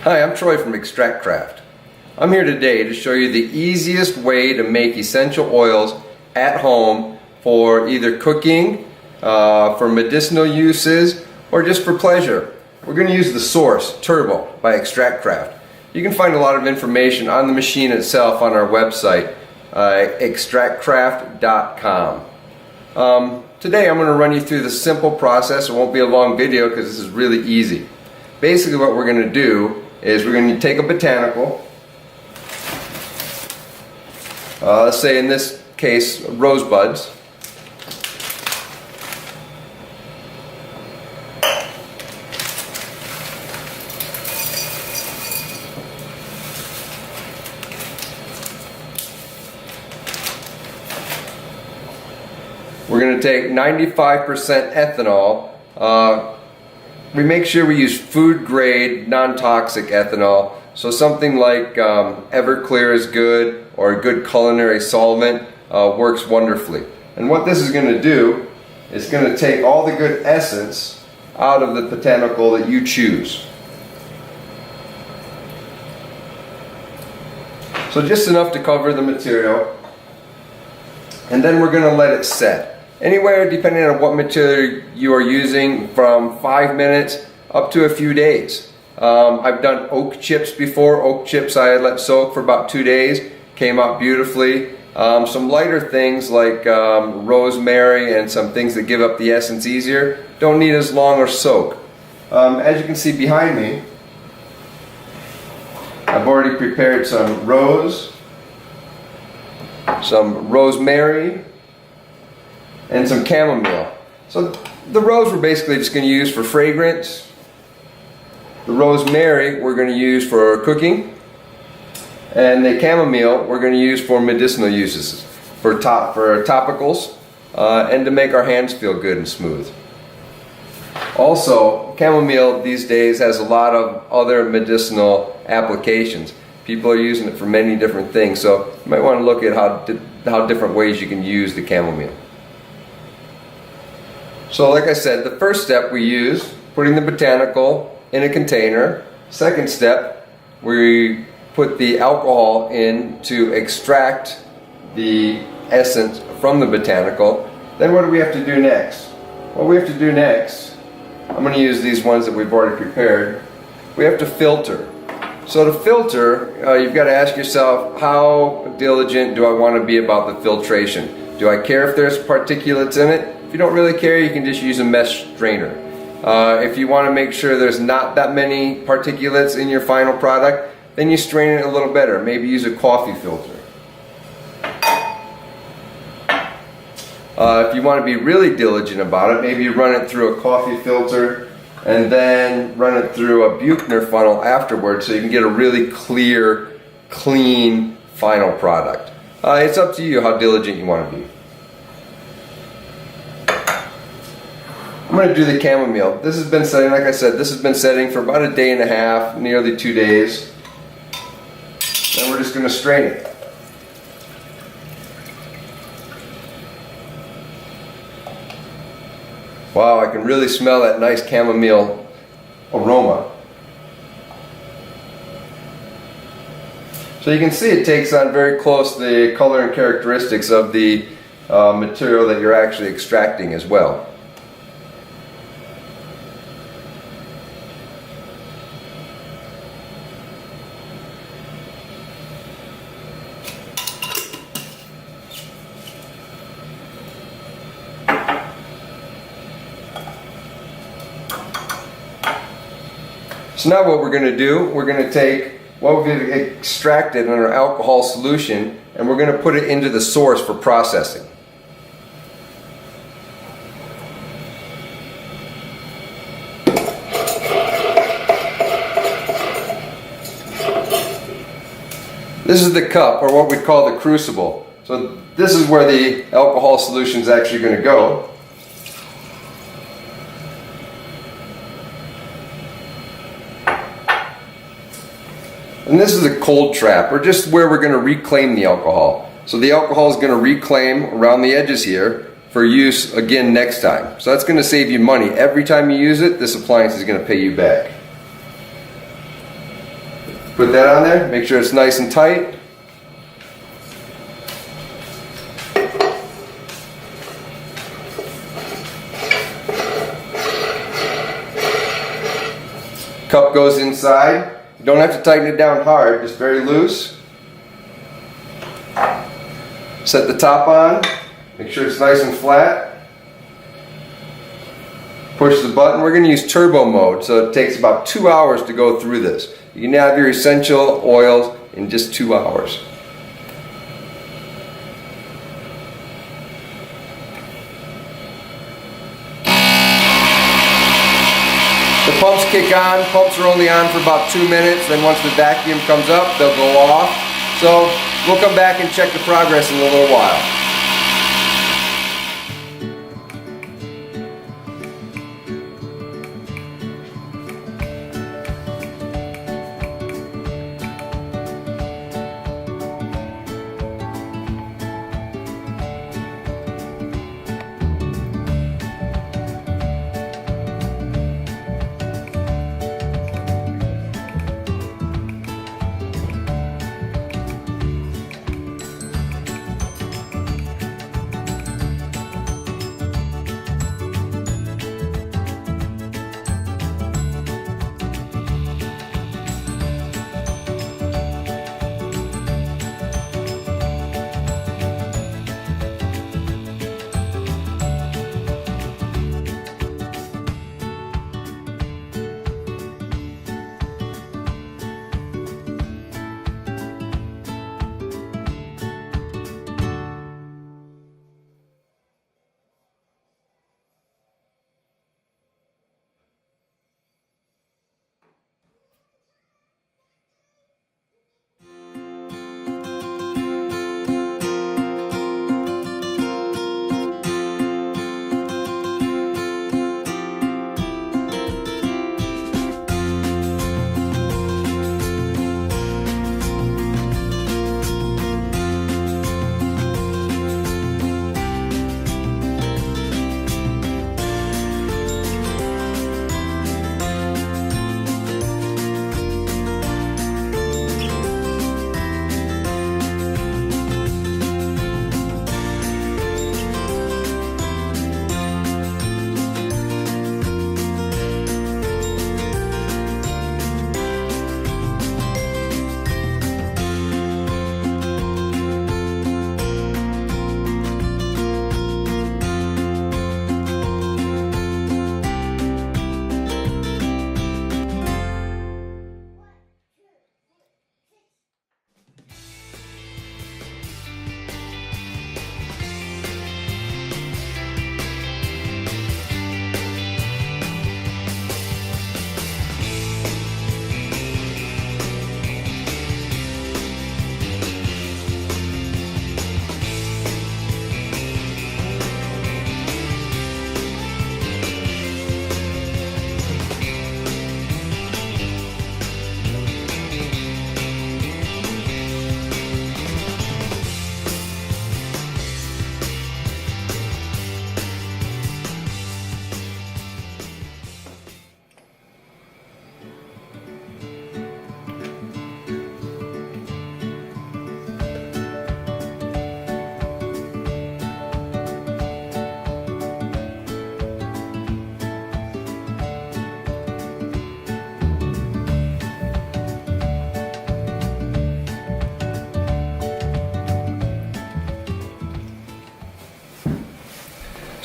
Hi, I'm Troy from ExtractCraft. I'm here today to show you the easiest way to make essential oils at home for either cooking, for medicinal uses, or just for pleasure. We're going to use the Source Turbo by ExtractCraft. You can find a lot of information on the machine itself on our website, ExtractCraft.com. Today I'm going to run you through the simple process. It won't be a long video because this is really easy. Basically what we're going to do is we're going to take a botanical, let's say in this case rosebuds, we're going to take 95% ethanol. We make sure we use food grade, non-toxic ethanol. So something like Everclear is good, or a good culinary solvent works wonderfully. And what this is going to do is going to take all the good essence out of the botanical that you choose. So just enough to cover the material. And then we're going to let it set. Anywhere, depending on what material you are using, from 5 minutes up to a few days. I've done oak chips before. Oak chips I had let soak for about 2 days. Came out beautifully. Some lighter things like rosemary and some things that give up the essence easier don't need as long or soak. As you can see behind me, I've already prepared some rose, some rosemary, and some chamomile. So the rose we're basically just going to use for fragrance. The rosemary we're going to use for cooking. And the chamomile we're going to use for medicinal uses, for topicals, and to make our hands feel good and smooth. Also, chamomile these days has a lot of other medicinal applications. People are using it for many different things, so you might want to look at how different ways you can use the chamomile. So like I said, the first step we use, putting the botanical in a container. Second step, we put the alcohol in to extract the essence from the botanical. Then what do we have to do next? What we have to do next, I'm going to use these ones that we've already prepared. We have to filter. So to filter, you've got to ask yourself, how diligent do I want to be about the filtration? Do I care if there's particulates in it? If you don't really care, you can just use a mesh strainer. If you want to make sure there's not that many particulates in your final product, then you strain it a little better. Maybe use a coffee filter. If you want to be really diligent about it, maybe you run it through a coffee filter and then run it through a Buchner funnel afterwards, so you can get a really clear, clean final product. It's up to you how diligent you want to be. I'm going to do the chamomile. This has been setting, like I said, this has been setting for about a day and a half, nearly 2 days. And we're just going to strain it. Wow, I can really smell that nice chamomile aroma. So you can see it takes on very close the color and characteristics of the material that you're actually extracting as well. So now what we're going to do, we're going to take what we've extracted in our alcohol solution and we're going to put it into the source for processing. This is the cup, or what we call the crucible. So this is where the alcohol solution is actually going to go. And this is a cold trap, or just where we're going to reclaim the alcohol. So the alcohol is going to reclaim around the edges here for use again next time. So that's going to save you money. Every time you use it, this appliance is going to pay you back. Put that on there, make sure it's nice and tight. Cup goes inside. You don't have to tighten it down hard, just very loose. Set the top on, make sure it's nice and flat. Push the button. We're going to use turbo mode, so it takes about 2 hours to go through this. You can have your essential oils in just 2 hours. The pumps kick on. Pumps are only on for about 2 minutes. Then once the vacuum comes up, they'll go off. So we'll come back and check the progress in a little while.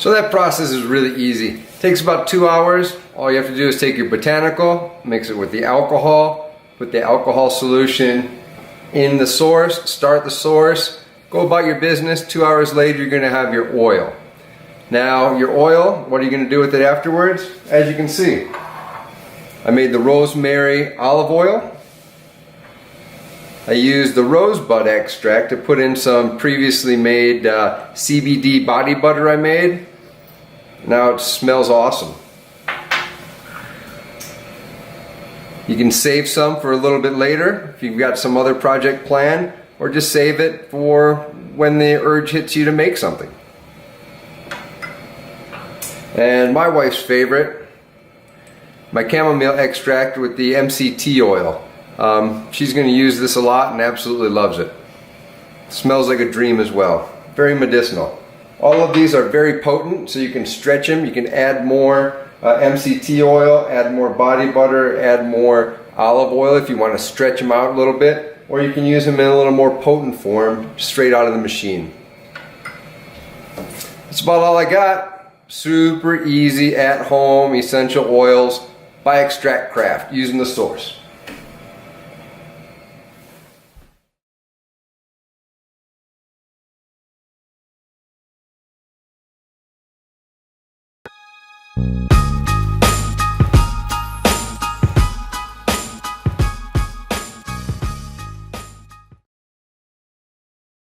So that process is really easy. It takes about 2 hours. All you have to do is take your botanical, mix it with the alcohol, put the alcohol solution in the source, start the source, go about your business. 2 hours later, you're going to have your oil. Now, your oil, what are you going to do with it afterwards? As you can see, I made the rosemary olive oil. I used the rosebud extract to put in some previously made CBD body butter I made. Now it smells awesome. You can save some for a little bit later if you've got some other project planned, or just save it for when the urge hits you to make something. And my wife's favorite, my chamomile extract with the MCT oil. She's going to use this a lot and absolutely loves it. Smells like a dream as well. Very medicinal. All of these are very potent, so you can stretch them. You can add more MCT oil, add more body butter, add more olive oil if you want to stretch them out a little bit, or you can use them in a little more potent form straight out of the machine. That's about all I got. Super easy at home essential oils by ExtractCraft using the source.